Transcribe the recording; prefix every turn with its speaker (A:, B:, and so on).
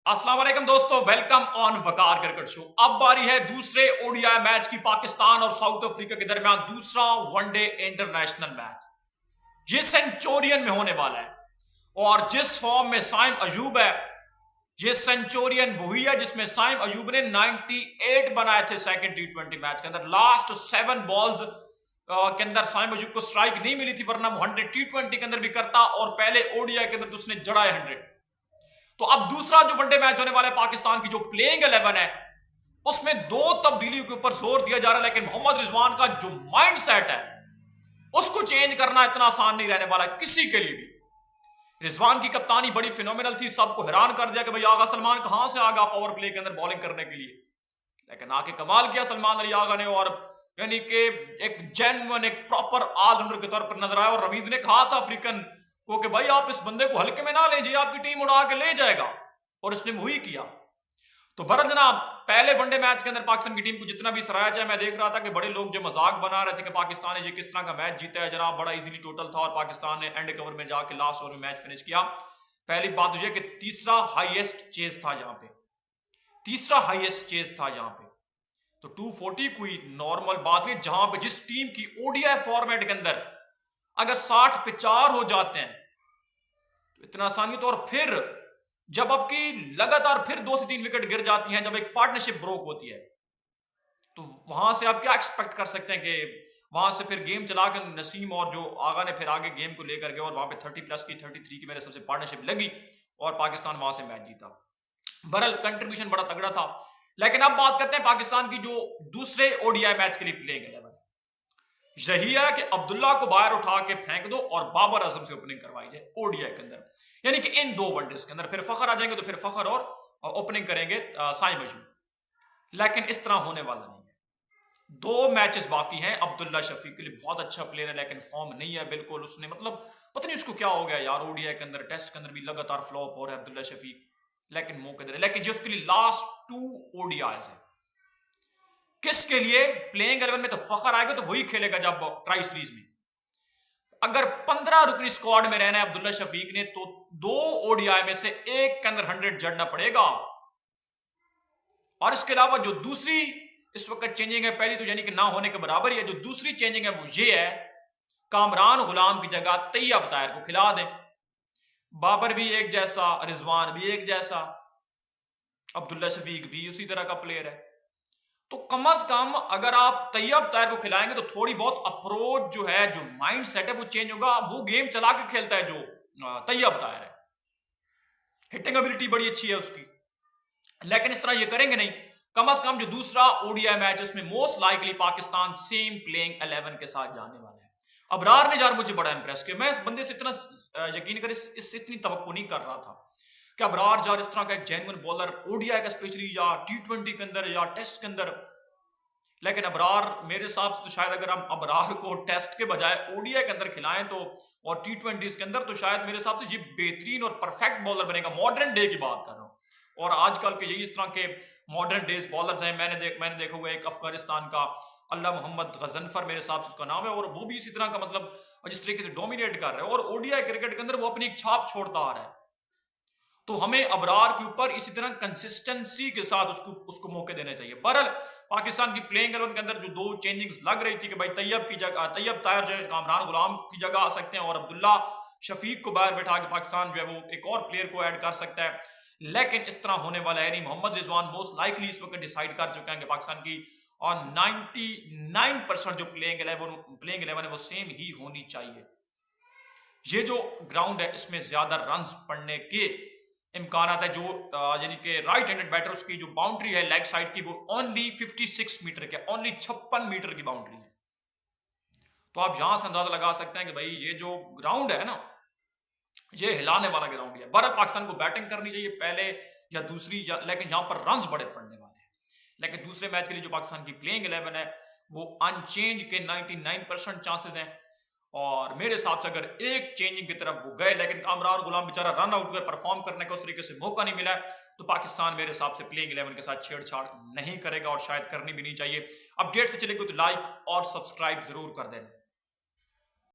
A: अस्सलाम वालेकुम दोस्तों, welcome on Waqar cricket show. अब बारी है दूसरे ओडीआई मैच की, पाकिस्तान और साउथ अफ्रीका के दरमियान दूसरा वनडे इंटरनेशनल मैच। ये सेंचुरियन में होने वाला है और जिस फॉर्म में साइम अयूब है, ये सेंचुरियन वही है जिसमें साइम अयूब ने 98 बनाए थे सेकंड टी20 मैच के अंदर। लास्ट 7 बॉल्स के अंदर साइम अयूब को स्ट्राइक नहीं मिली थी, वरना वो 100 टी20 के अंदर भी करता और पहले ओडीआई के अंदर तो उसने जड़ाए 100। तो अब दूसरा जो वनडे मैच होने वाला है, पाकिस्तान की जो प्लेइंग 11 है उसमें 2 तब्दीलियों के ऊपर जोर दिया जा रहा है, लेकिन मोहम्मद रिजवान का जो माइंड सेट है उसको चेंज करना इतना आसान नहीं रहने वाला किसी के लिए भी। रिजवान की कप्तानी बड़ी फिनोमिनल थी, सबको हैरान कर दिया कि भाई आगा सलमान कहां से आ गया पावर प्ले के अंदर बॉलिंग करने के लिए, लेकिन आके कमाल किया सलमान अली आगा ने और यानी कि एक जेन्युइन एक प्रॉपर ऑलराउंडर के तौर पर नजर आया। और रमीज ने कहा था अफ्रीकन को कि भाई आप इस बंदे को हल्के में ना लीजिए, आपकी टीम उड़ा के ले जाएगा, और इसने वही किया। तो भरत जनाब, पहले वनडे मैच के अंदर पाकिस्तान की टीम को जितना भी सराहा जाए, मैं देख रहा था कि बड़े लोग जो मजाक बना रहे थे कि पाकिस्तान ने ये किस तरह का मैच जीता है जनाब, बड़ा इजीली टोटल था और पाकिस्तान ने एंड कवर में जाके लास्ट ओवर में मैच फिनिश किया। पहली बात तो यह कि तीसरा हाईएस्ट चेज था यहाँ पे, तीसरा हाईएस्ट चेज था यहाँ पे। तो 240 कोई नॉर्मल बात नहीं, जहां पे जिस टीम की ओडीआई फॉर्मेट के अंदर अगर 60 पे 4 हो जाते हैं तो इतना आसानी तो, और फिर जब आपकी लगातार फिर 2 से 3 विकेट गिर जाती हैं, जब एक पार्टनरशिप ब्रोक होती है, तो वहां से आप क्या एक्सपेक्ट कर सकते हैं कि वहां से फिर गेम चला के नसीम और जो आगा ने फिर आगे गेम को लेकर गए और वहां पे 30 प्लस की 33 की मेरे सबसे पार्टनरशिप लगी और पाकिस्तान वहां से मैच जीता। बहरहाल कंट्रीब्यूशन बड़ा तगड़ा था। लेकिन अब बात करते हैं पाकिस्तान की जो दूसरे ओडीआई मैच के लिए प्लेइंग 11 यही है कि अब्दुल्ला को बाहर उठा के फेंक दो और बाबर आजम से ओपनिंग करवाई जाए ओडीआई के अंदर, यानी कि इन 2 वनडेज के अंदर। फिर फखर आ जाएंगे तो फिर फखर और ओपनिंग करेंगे साइम अयूब, लेकिन इस तरह होने वाला नहीं है। 2 मैचेस बाकी हैं। अब्दुल्ला शफीक के लिए बहुत अच्छा प्लेयर है लेकिन फॉर्म नहीं है बिल्कुल, उसने मतलब पता नहीं उसको क्या हो गया यार, ओडीआई के अंदर टेस्ट के अंदर भी लगातार फ्लॉप हो रहा है अब्दुल्ला शफीक, लेकिन मौके दे रहे। लेकिन जो उसके लिए लास्ट 2 ओडीआईज है, किसके लिए प्लेइंग 11 में तो फखर आएगा तो वही खेलेगा जब ट्राई सीरीज में। अगर 15 रुकनी स्क्वाड में रहना है अब्दुल्ला शफीक ने तो 2 ओडीआई में से एक के अंदर 100 जड़ना पड़ेगा। और इसके अलावा जो दूसरी इस वक्त चेंजिंग है, पहली तो यानी कि ना होने के बराबर ही है, जो दूसरी चेंजिंग है वो ये है, कामरान गुलाम की जगह तैयब ताहिर को खिला दें। बाबर भी एक जैसा, रिजवान भी एक जैसा, अब्दुल्ला शफीक भी उसी तरह का प्लेयर है। तो कम से कम अगर आप तैयब ताहिर को खिलाएंगे तो थोड़ी बहुत अप्रोच जो है, जो माइंड सेट है वो चेंज होगा। वो गेम चला के खेलता है जो तैयब ताहिर है, हिटिंग एबिलिटी बड़ी अच्छी है उसकी, लेकिन इस तरह ये करेंगे नहीं। कम से कम जो दूसरा ओडीआई मैच है उसमें most likely Pakistan same playing 11 के साथ जाने वाला है। अबरार ने यार मुझे बड़ा इंप्रेस किया, मैं इस बंदे से इतना यकीन कर इससे इतनी तवक्को नहीं कर रहा था कि अबरार यार इस तरह का एक जेन्युइन बॉलर ओडीआई का स्पेशली या टी20 के अंदर या टेस्ट के अंदर। लेकिन अबरार मेरे हिसाब से तो शायद अगर हम अबरार को टेस्ट के बजाय ओडीआई के अंदर खिलाएं तो और टी20 के अंदर, तो शायद मेरे हिसाब से ये बेहतरीन और परफेक्ट बॉलर बनेगा। मॉडर्न डे की बात कर रहा हूं, और आजकल के यही इस तरह के मॉडर्न डेज बॉलर्स हैं। मैंने देखा हुआ एक अफगानिस्तान का अल्लाह मोहम्मद गजनफर मेरे हिसाब से उसका नाम है, और वो भी इसी तरह का मतलब जिस तरीके से डोमिनेट कर रहा है और ओडीआई क्रिकेट के अंदर वो अपनी एक छाप छोड़ता आ रहा है। तो हमें अबरार के ऊपर इसी तरह कंसिस्टेंसी के साथ उसको मौके देने चाहिए। बहरहाल पाकिस्तान की प्लेइंग 11 के अंदर जो 2 चेंजिंग्स लग रही थी कि भाई तैयब की जगह तैयब ताहिर जो है कामरान गुलाम की जगह आ सकते हैं और अब्दुल्ला शफीक को बाहर बैठा के पाकिस्तान जो है वो एक और प्लेयर को ऐड कर सकता है, लेकिन इस तरह होने वाला है नहीं। मोहम्मद रिजवान मोस्ट लाइकली इस वक्त डिसाइड कर चुके हैं कि पाकिस्तान की और 99% जो प्लेइंग 11 है वो सेम ही होनी चाहिए। ये जो ग्राउंड है इसमें ज्यादा रन्स पड़ने के इम्कान है। जो यानी कि राइट हैंडेड बैटर उसकी जो बाउंड्री है लेग साइड की वो ओनली 56 मीटर के, ओनली 56 मीटर की बाउंड्री है। तो आप यहां से अंदाजा लगा सकते हैं कि भाई ये जो ग्राउंड है ना, ये हिलाने वाला ग्राउंड है। बहरहाल पाकिस्तान को बैटिंग करनी चाहिए पहले या दूसरी लेकिन यहां पर रन्स बड़े पड़ने वाले हैं। लेकिन दूसरे मैच के लिए जो पाकिस्तान की प्लेइंग 11 है वो अनचेंज के 99% चांसेस हैं, और मेरे हिसाब से अगर एक चेंजिंग की तरफ वो गए, लेकिन कामरान गुलाम बेचारा रन आउट हुए, परफॉर्म करने का उस तरीके से मौका नहीं मिला, तो पाकिस्तान मेरे हिसाब से प्लेइंग 11 के साथ छेड़छाड़ नहीं करेगा और शायद करनी भी नहीं चाहिए। अपडेट से चलेगी तो लाइक और सब्सक्राइब जरूर कर देना।